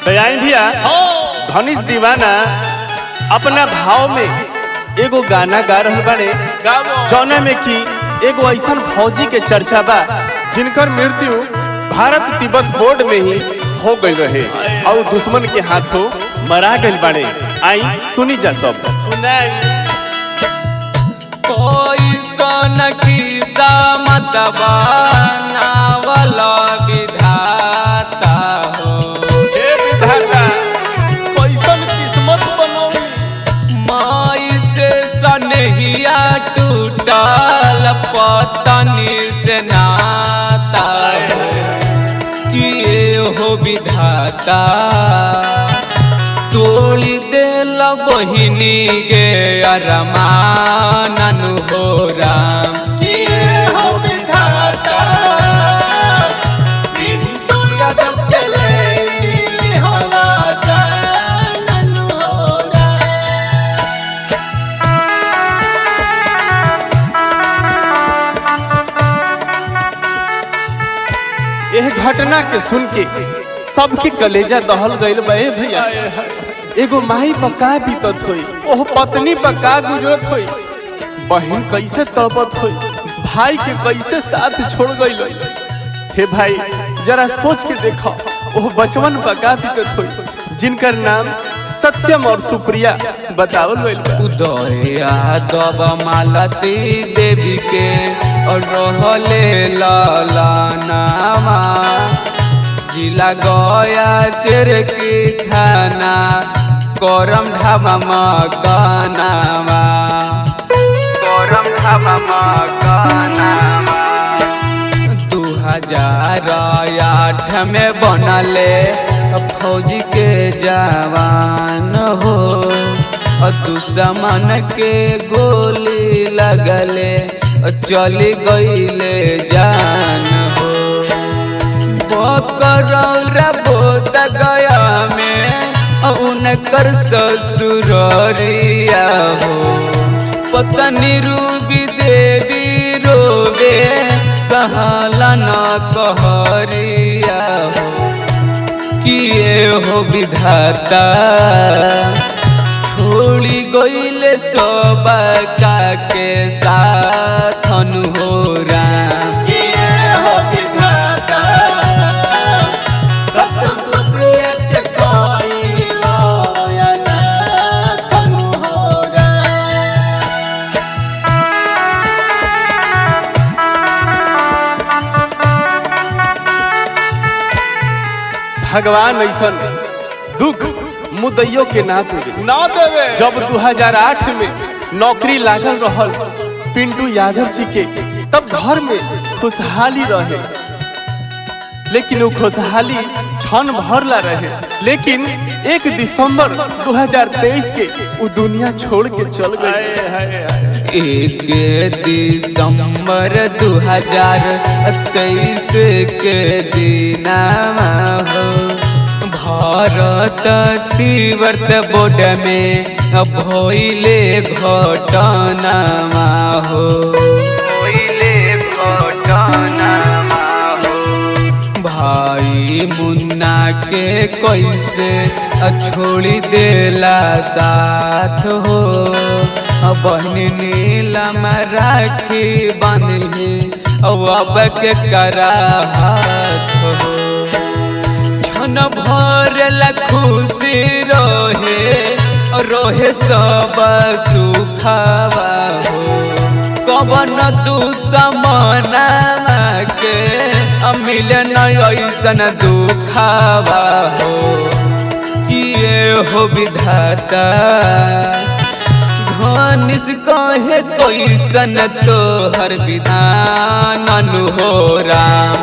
दयाई भैया धनिष दीवाना अपना भाव में एगो गाना गा रहल बाड़े जौना में कि एगो ऐसा फौजी के चर्चा बा जिनकर मृत्यु भारत तिब्बत बॉर्डर में ही हो गई रहे और दुश्मन के हाथों मरा गई बाड़े। आई सुनी जा सब कोई सन की समतवा नावला विधाता हो कैसन किस्मत बनौली माई से सनहिया टूटल पतनी से नाता किए हो विधाता तोड़ी देल बहिनी गे अरमान हो राम किए हो विधाता यह घटना के सुन के सबके कलेजा दहल गइल बा भैया। एगो माई पर का बीतत होई, ओह पत्नी पर का गुजरत होई, बहन कैसे तड़पत होई, भाई के कैसे साथ छोड़ गइल। हे भाई जरा सोच के देखो ओह बचपन पर का बीतत होई जिनकर नाम सत्यम और सुप्रिया बतावल गइल बा। उदय यादव मालती देवी के और रहले लालानामा जिला गया चिरकी थाना करम ढाबा मकानामा करम ढाबा मकानामा 2008 में बनले फौजी के जवान हो और दुश्मन के गोली लगले चली गईले जान हो बकरौरा बोध गया में उनकर ससुरिया हो पत्नी रूबी देवी रोवे सहला न कहरिया हो किए हो विधाता छोड़ी गईले सब के साथ हो राम किए हो विधाता सत्यम सुप्रिया के कइलो अनाथ हो राम। भगवान ऐसा दुख मुदैयों के ना देवे। जब 2008 में नौकरी लागल रहल पिंटू यादव जी के तब घर में खुशहाली रहे, लेकिन वो खुशहाली क्षण भर ला रहे। लेकिन 1 दिसंबर 2023 के वो दुनिया छोड़ के चल गई। 1 दिसंबर 2023 के दिनमा हो भारत तिब्बत बॉर्डर में भइले घटनामा हो भइले घटनामा हो भाई मुन्ना के कैसे छोड़ी देला साथ हो बहन नीलम राखी बांधी अब के करा हाथ हो छन भरल खुशी रोहे सब सुखावा हो कवन दुश्मना के मिलन ऐसन दुखावा हो किए हो विधाता धनिष कहे कैसन तोहर विधान हो राम।